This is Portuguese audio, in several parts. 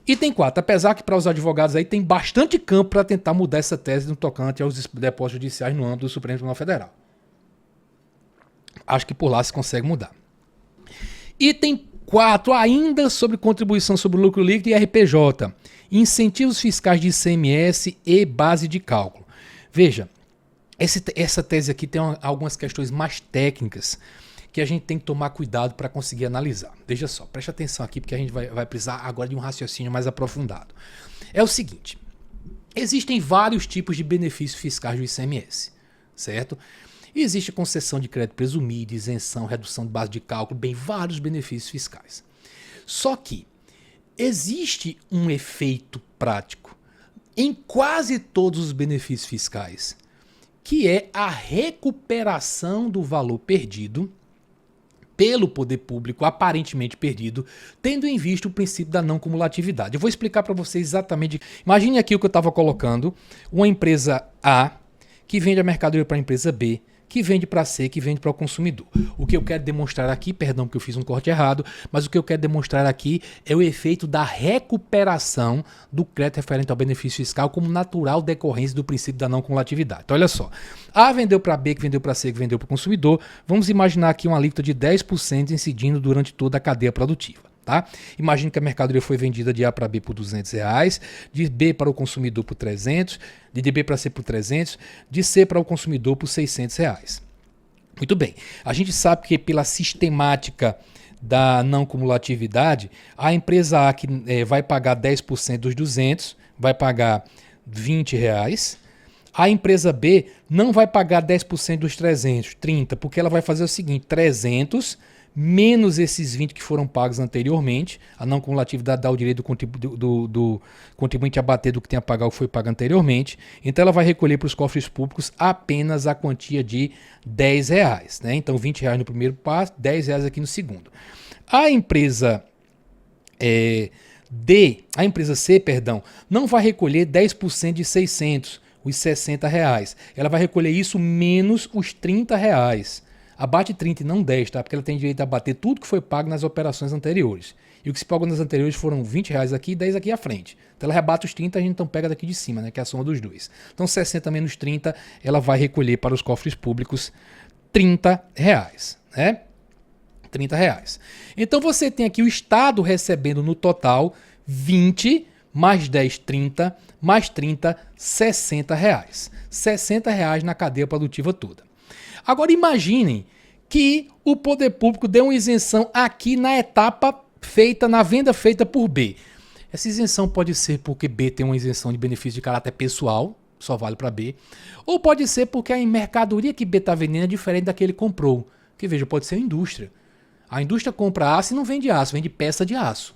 Item 4. Apesar que para os advogados aí tem bastante campo para tentar mudar essa tese no tocante aos depósitos judiciais no âmbito do Supremo Tribunal Federal. Acho que por lá se consegue mudar. Item 4. Ainda sobre contribuição sobre o lucro líquido e RPJ. Incentivos fiscais de ICMS e base de cálculo. Veja, essa tese aqui tem algumas questões mais técnicas que a gente tem que tomar cuidado para conseguir analisar. Veja só, preste atenção aqui porque a gente vai precisar agora de um raciocínio mais aprofundado. É o seguinte, existem vários tipos de benefícios fiscais do ICMS, certo? Existe concessão de crédito presumido, isenção, redução de base de cálculo, bem, vários benefícios fiscais. Só que existe um efeito prático em quase todos os benefícios fiscais, que é a recuperação do valor perdido pelo poder público, aparentemente perdido, tendo em vista o princípio da não cumulatividade. Eu vou explicar para vocês exatamente. Imagine aqui o que eu estava colocando, uma empresa A que vende a mercadoria para a empresa B, que vende para C, que vende para o consumidor. O que eu quero demonstrar aqui, perdão que eu fiz um corte errado, mas o que eu quero demonstrar aqui é o efeito da recuperação do crédito referente ao benefício fiscal como natural decorrência do princípio da não cumulatividade. Então olha só, A vendeu para B, que vendeu para C, que vendeu para o consumidor, vamos imaginar aqui uma alíquota de 10% incidindo durante toda a cadeia produtiva. Tá? Imagine que a mercadoria foi vendida de A para B por R$200, de B para o consumidor por 300, de B para C por 300, de C para o consumidor por R$600. Muito bem, a gente sabe que pela sistemática da não cumulatividade, a empresa A que vai pagar 10% dos 200, vai pagar R$20, a empresa B não vai pagar 10% dos 300, 30, porque ela vai fazer o seguinte, 300 menos esses 20 que foram pagos anteriormente, a não cumulatividade dá o direito do contribuinte abater do que tem a pagar o que foi pago anteriormente, então ela vai recolher para os cofres públicos apenas a quantia de R$10, né? Então R$20 no primeiro passo, R$10 aqui no segundo. A empresa a empresa C, perdão, não vai recolher 10% de 600, os R$60. Ela vai recolher isso menos os R$30. Abate 30 e não 10, tá? Porque ela tem direito a abater tudo que foi pago nas operações anteriores. E o que se pagou nas anteriores foram R$20 aqui e 10 aqui à frente. Então ela rebate os 30, a gente então pega daqui de cima, né? Que é a soma dos dois. Então 60 menos 30, ela vai recolher para os cofres públicos R$30, né? R$30. Então você tem aqui o Estado recebendo no total 20 mais 10, 30, mais 30, R$60. R$60 na cadeia produtiva toda. Agora imaginem que o poder público deu uma isenção aqui na etapa feita, na venda feita por B. Essa isenção pode ser porque B tem uma isenção de benefício de caráter pessoal, só vale para B, ou pode ser porque a mercadoria que B está vendendo é diferente da que ele comprou. Que veja, pode ser a indústria. A indústria compra aço e não vende aço, vende peça de aço.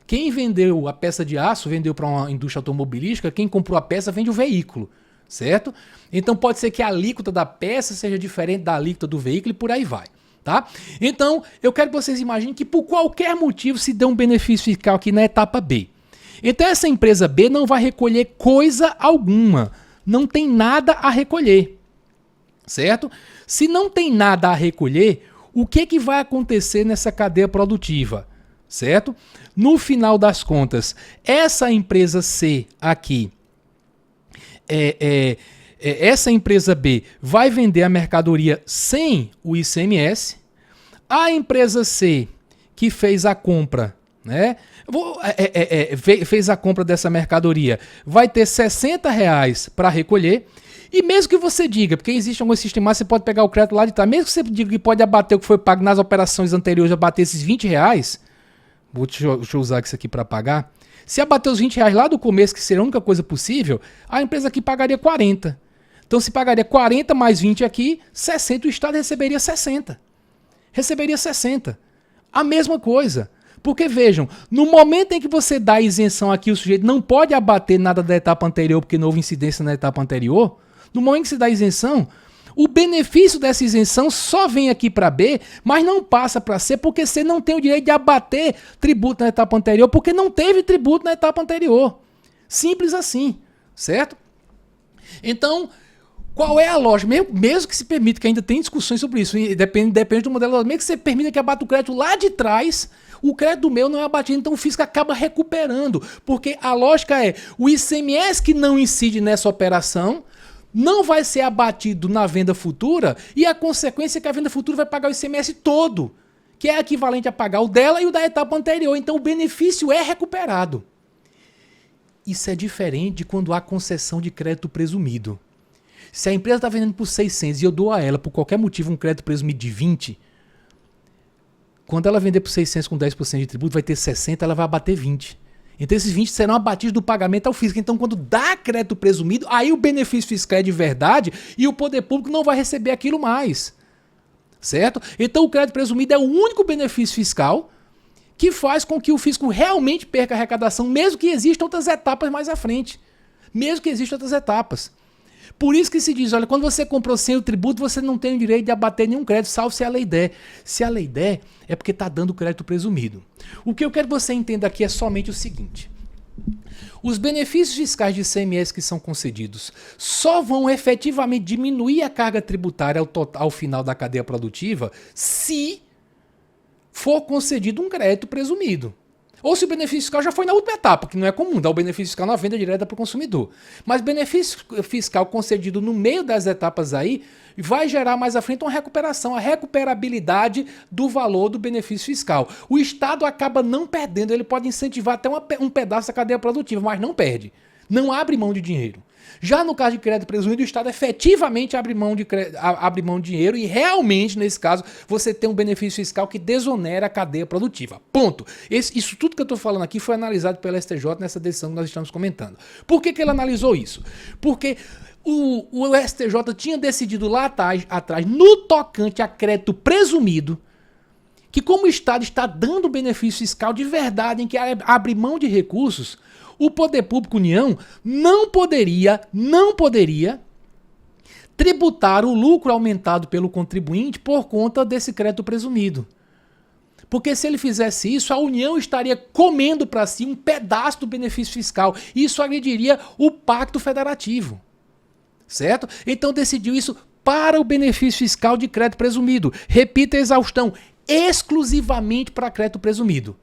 Quem vendeu a peça de aço vendeu para uma indústria automobilística, quem comprou a peça vende o veículo. Certo? Então pode ser que a alíquota da peça seja diferente da alíquota do veículo e por aí vai, tá? Então eu quero que vocês imaginem que por qualquer motivo se dê um benefício fiscal aqui na etapa B. Então essa empresa B não vai recolher coisa alguma, não tem nada a recolher, certo? Se não tem nada a recolher, o que vai acontecer nessa cadeia produtiva, certo? No final das contas, essa empresa C aqui, essa empresa B vai vender a mercadoria sem o ICMS, a empresa C que fez a compra, né, fez a compra dessa mercadoria, vai ter R$60 para recolher, e mesmo que você diga, porque existe algum sistema, você pode pegar o crédito lá de trás, mesmo que você diga que pode abater o que foi pago nas operações anteriores, abater esses R$20, deixa eu usar isso aqui para pagar. Se abater os R$20 lá do começo, que seria a única coisa possível, a empresa aqui pagaria 40. Então se pagaria 40 mais 20 aqui, 60, o Estado receberia 60. Receberia 60. A mesma coisa. Porque vejam, no momento em que você dá a isenção aqui, o sujeito não pode abater nada da etapa anterior, porque não houve incidência na etapa anterior. No momento que você dá a isenção, o benefício dessa isenção só vem aqui para B, mas não passa para C, porque C não tem o direito de abater tributo na etapa anterior, porque não teve tributo na etapa anterior. Simples assim, certo? Então, Qual é a lógica? Mesmo que se permita, que ainda tem discussões sobre isso, depende do modelo, mesmo que você permita que abata o crédito lá de trás, o crédito meu não é abatido, então o fisco acaba recuperando. Porque a lógica é, o ICMS que não incide nessa operação não vai ser abatido na venda futura, e a consequência é que a venda futura vai pagar o ICMS todo, que é equivalente a pagar o dela e o da etapa anterior. Então o benefício é recuperado. Isso é diferente de quando há concessão de crédito presumido. Se a empresa está vendendo por 600 e eu dou a ela, por qualquer motivo, um crédito presumido de 20, quando ela vender por 600 com 10% de tributo, vai ter 60, ela vai abater 20. Então esses 20 serão abatidos do pagamento ao fisco. Então quando dá crédito presumido, aí o benefício fiscal é de verdade e o poder público não vai receber aquilo mais. Certo? Então o crédito presumido é o único benefício fiscal que faz com que o fisco realmente perca a arrecadação, mesmo que existam outras etapas mais à frente. Mesmo que existam outras etapas. Por isso que se diz, olha, quando você comprou sem o tributo, você não tem o direito de abater nenhum crédito, salvo se a lei der. Se a lei der, é porque está dando crédito presumido. O que eu quero que você entenda aqui é somente o seguinte. Os benefícios fiscais de ICMS que são concedidos só vão efetivamente diminuir a carga tributária ao final da cadeia produtiva se for concedido um crédito presumido. Ou se o benefício fiscal já foi na última etapa, que não é comum dar o benefício fiscal na venda direta para o consumidor. Mas benefício fiscal concedido no meio das etapas aí vai gerar mais à frente uma recuperação, a recuperabilidade do valor do benefício fiscal. O Estado acaba não perdendo, ele pode incentivar até um pedaço da cadeia produtiva, mas não perde. Não abre mão de dinheiro. Já no caso de crédito presumido, o Estado efetivamente abre mão de dinheiro e realmente, nesse caso, você tem um benefício fiscal que desonera a cadeia produtiva. Ponto. Isso tudo que eu estou falando aqui foi analisado pela STJ nessa decisão que nós estamos comentando. Por que ele analisou isso? Porque o STJ tinha decidido lá atrás, no tocante a crédito presumido, que como o Estado está dando benefício fiscal de verdade, em que abre mão de recursos, o poder público União não poderia tributar o lucro aumentado pelo contribuinte por conta desse crédito presumido. Porque se ele fizesse isso, a União estaria comendo para si um pedaço do benefício fiscal. E isso agrediria o pacto federativo. Certo? Então decidiu isso para o benefício fiscal de crédito presumido. Repita a exaustão, exclusivamente para crédito presumido.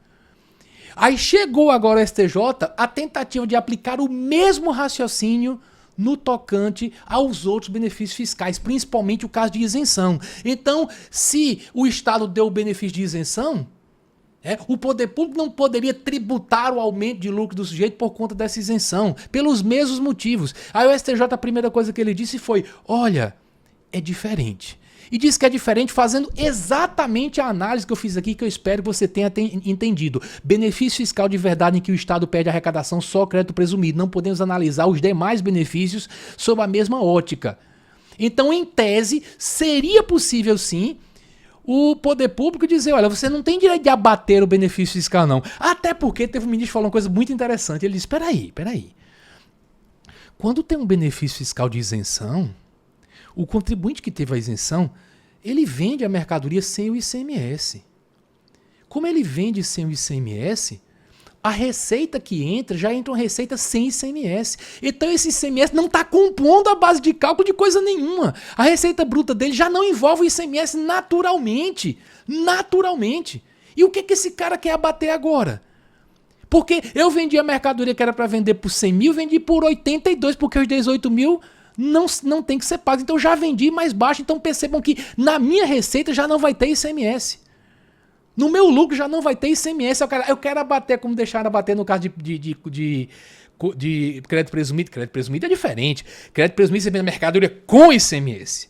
Aí chegou agora o STJ a tentativa de aplicar o mesmo raciocínio no tocante aos outros benefícios fiscais, principalmente o caso de isenção. Então, se o Estado deu o benefício de isenção, o poder público não poderia tributar o aumento de lucro do sujeito por conta dessa isenção, pelos mesmos motivos. Aí o STJ, a primeira coisa que ele disse foi, olha, é diferente. E diz que é diferente fazendo exatamente a análise que eu fiz aqui, que eu espero que você tenha entendido. Benefício fiscal de verdade em que o Estado perde arrecadação só crédito presumido. Não podemos analisar os demais benefícios sob a mesma ótica. Então, em tese, seria possível sim o poder público dizer, olha, você não tem direito de abater o benefício fiscal não. Até porque teve um ministro que falou uma coisa muito interessante. Ele disse, peraí. Quando tem um benefício fiscal de isenção, o contribuinte que teve a isenção, ele vende a mercadoria sem o ICMS. Como ele vende sem o ICMS, a receita que entra, já entra uma receita sem ICMS. Então esse ICMS não está compondo a base de cálculo de coisa nenhuma. A receita bruta dele já não envolve o ICMS naturalmente. Naturalmente. E o que esse cara quer abater agora? Porque eu vendi a mercadoria que era para vender por 100 mil, vendi por 82, porque os 18 mil... Não tem que ser pago. Então já vendi mais baixo. Então percebam que na minha receita já não vai ter ICMS. No meu lucro já não vai ter ICMS. Eu quero abater como deixaram abater no caso de crédito presumido. Crédito presumido é diferente. Crédito presumido você vende mercadoria com ICMS.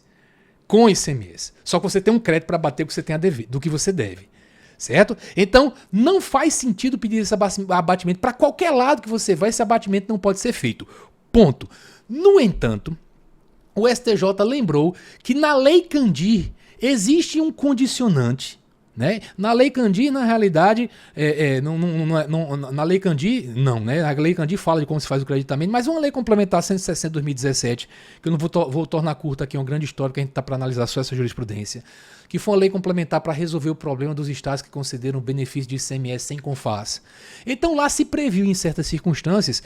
Com ICMS. Só que você tem um crédito para abater o que você tem a dever, do que você deve. Certo? Então não faz sentido pedir esse abatimento. Para qualquer lado que você vai, esse abatimento não pode ser feito. Ponto. No entanto, o STJ lembrou que na Lei Candir existe um condicionante, né? Na Lei Candir, na realidade, na Lei Candir, não, né? A Lei Candir fala de como se faz o creditamento, mas uma Lei Complementar 160 de 2017, que eu não vou tornar curta aqui, é uma grande história que a gente está para analisar só essa jurisprudência, que foi uma lei complementar para resolver o problema dos estados que consideram o benefício de ICMS sem CONFAS. Então lá se previu em certas circunstâncias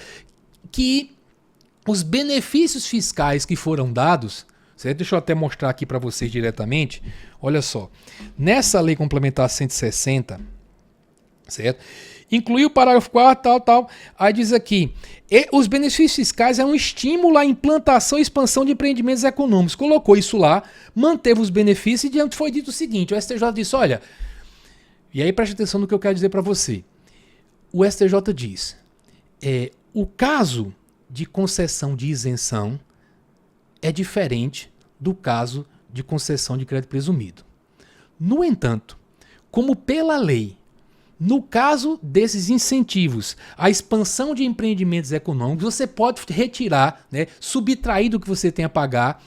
que os benefícios fiscais que foram dados Certo? Deixa eu até mostrar aqui para vocês diretamente. Olha só. Nessa lei complementar 160, certo? Incluiu o parágrafo 4º, tal. Aí diz aqui, os benefícios fiscais é um estímulo à implantação e expansão de empreendimentos econômicos. Colocou isso lá, manteve os benefícios e diante foi dito o seguinte, o STJ disse, olha, e aí preste atenção no que eu quero dizer para você. O STJ diz, o caso de concessão de isenção é diferente do caso de concessão de crédito presumido. No entanto, como pela lei, no caso desses incentivos, a expansão de empreendimentos econômicos, você pode retirar, né, subtrair do que você tem a pagar,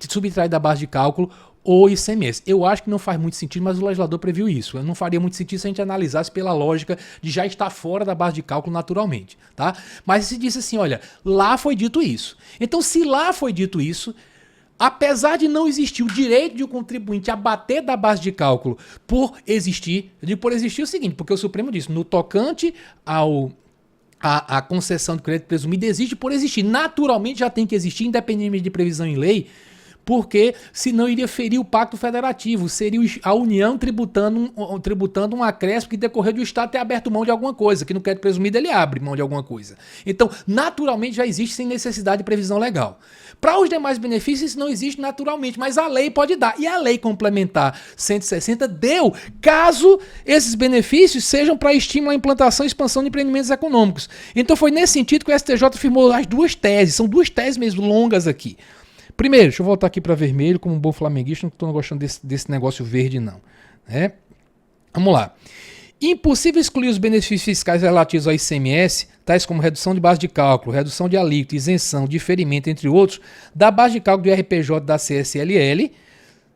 subtrair da base de cálculo ou ICMS. Eu acho que não faz muito sentido, mas o legislador previu isso. Não faria muito sentido se a gente analisasse pela lógica de já estar fora da base de cálculo naturalmente, tá? Mas se disse assim, olha, lá foi dito isso. Então, se lá foi dito isso, apesar de não existir o direito de o contribuinte abater da base de cálculo por existir, eu digo por existir o seguinte, porque o Supremo disse, no tocante a concessão de crédito presumido existe por existir. Naturalmente já tem que existir, independentemente de previsão em lei, porque senão iria ferir o pacto federativo, seria a União tributando um acréscimo que decorreu de o Estado ter aberto mão de alguma coisa, que no crédito presumido ele abre mão de alguma coisa. Então, naturalmente já existe sem necessidade de previsão legal. Para os demais benefícios isso não existe naturalmente, mas a lei pode dar. E a lei complementar 160 deu caso esses benefícios sejam para estímulo à implantação e expansão de empreendimentos econômicos. Então foi nesse sentido que o STJ firmou as duas teses, são duas teses mesmo longas aqui. Primeiro, deixa eu voltar aqui para vermelho, como um bom flamenguista, não estou gostando desse negócio verde não. Vamos lá. Impossível excluir os benefícios fiscais relativos ao ICMS, tais como redução de base de cálculo, redução de alíquota, isenção, diferimento, entre outros, da base de cálculo do IRPJ da CSLL.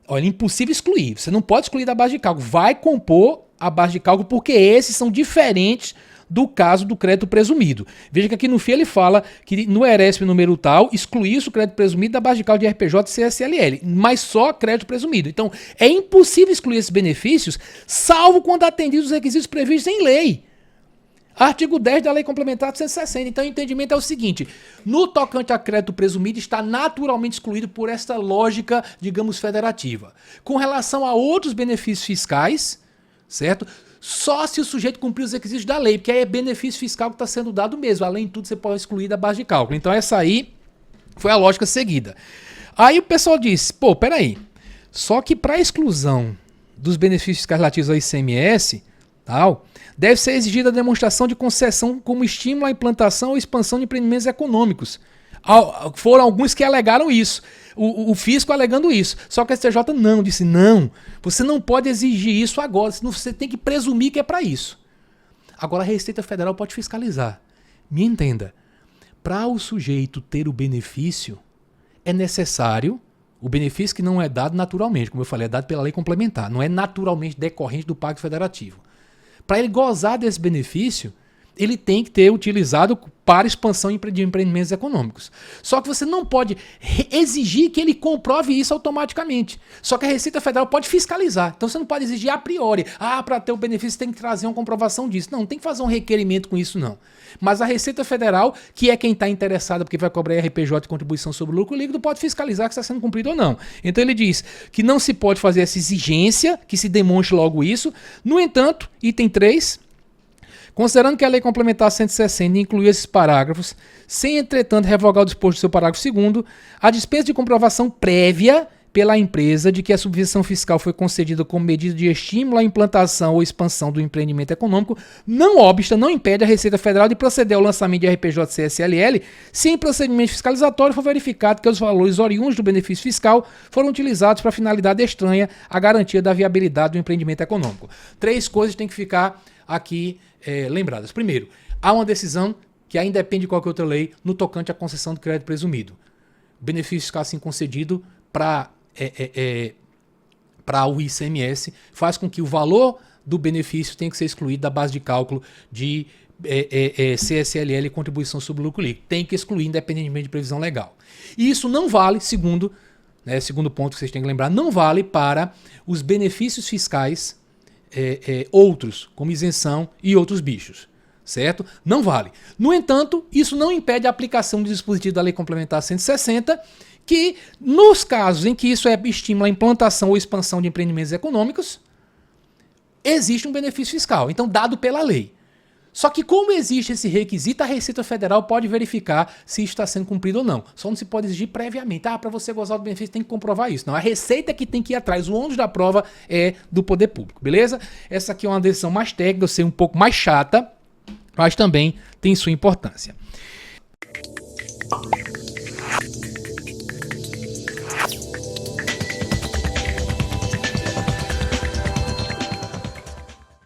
Olha, impossível excluir. Você não pode excluir da base de cálculo. Vai compor a base de cálculo porque esses são diferentes do caso do crédito presumido. Veja que aqui no fim ele fala que no ERESP número tal, excluir-se o crédito presumido da base de cálculo de RPJ e CSLL, mas só crédito presumido. Então, é impossível excluir esses benefícios, salvo quando atendidos os requisitos previstos em lei. Artigo 10 da Lei Complementar 160. Então, o entendimento é o seguinte, no tocante a crédito presumido está naturalmente excluído por esta lógica, digamos, federativa. Com relação a outros benefícios fiscais, certo? Só se o sujeito cumprir os requisitos da lei, porque aí é benefício fiscal que está sendo dado mesmo. Além de tudo, você pode excluir da base de cálculo. Então essa aí foi a lógica seguida. Aí o pessoal disse, pô, peraí, só que para exclusão dos benefícios fiscais relativos ao ICMS, tal, deve ser exigida a demonstração de concessão como estímulo à implantação ou expansão de empreendimentos econômicos. Foram alguns que alegaram isso. O fisco alegando isso. Só que a STJ não, disse não, você não pode exigir isso agora, senão você tem que presumir que é para isso. Agora a Receita Federal pode fiscalizar. Me entenda, para o sujeito ter o benefício, é necessário, o benefício que não é dado naturalmente, como eu falei, é dado pela lei complementar, não é naturalmente decorrente do Pacto Federativo. Para ele gozar desse benefício, ele tem que ter utilizado para expansão de empreendimentos econômicos. Só que você não pode exigir que ele comprove isso automaticamente. Só que a Receita Federal pode fiscalizar. Então você não pode exigir a priori. Para ter o benefício você tem que trazer uma comprovação disso. Não tem que fazer um requerimento com isso não. Mas a Receita Federal, que é quem está interessada porque vai cobrar RPJ e contribuição sobre o lucro líquido, pode fiscalizar que está sendo cumprido ou não. Então ele diz que não se pode fazer essa exigência, que se demonstre logo isso. No entanto, item 3... Considerando que a Lei Complementar 160 inclui esses parágrafos, sem, entretanto, revogar o disposto do seu parágrafo 2º, a dispensa de comprovação prévia pela empresa de que a subvenção fiscal foi concedida como medida de estímulo à implantação ou expansão do empreendimento econômico, não obsta, não impede a Receita Federal de proceder ao lançamento de RPJ-CSLL se em procedimento fiscalizatório for verificado que os valores oriundos do benefício fiscal foram utilizados para finalidade estranha à garantia da viabilidade do empreendimento econômico. 3 coisas têm que ficar aqui lembradas. Primeiro, há uma decisão que ainda depende de qualquer outra lei no tocante à concessão do crédito presumido. O benefício fiscal assim concedido para o ICMS faz com que o valor do benefício tenha que ser excluído da base de cálculo de CSLL e contribuição sobre o lucro líquido. Tem que excluir independentemente de previsão legal. E isso não vale, segundo ponto que vocês têm que lembrar, não vale para os benefícios fiscais outros, como isenção e outros bichos, certo? Não vale. No entanto, isso não impede a aplicação do dispositivo da Lei Complementar 160, que nos casos em que isso estimula a implantação ou expansão de empreendimentos econômicos, existe um benefício fiscal, então dado pela lei. Só que como existe esse requisito, a Receita Federal pode verificar se isso está sendo cumprido ou não. Só não se pode exigir previamente. Para você gozar do benefício tem que comprovar isso. Não, a Receita que tem que ir atrás. O ônus da prova é do poder público, beleza? Essa aqui é uma decisão mais técnica, eu sei, um pouco mais chata, mas também tem sua importância.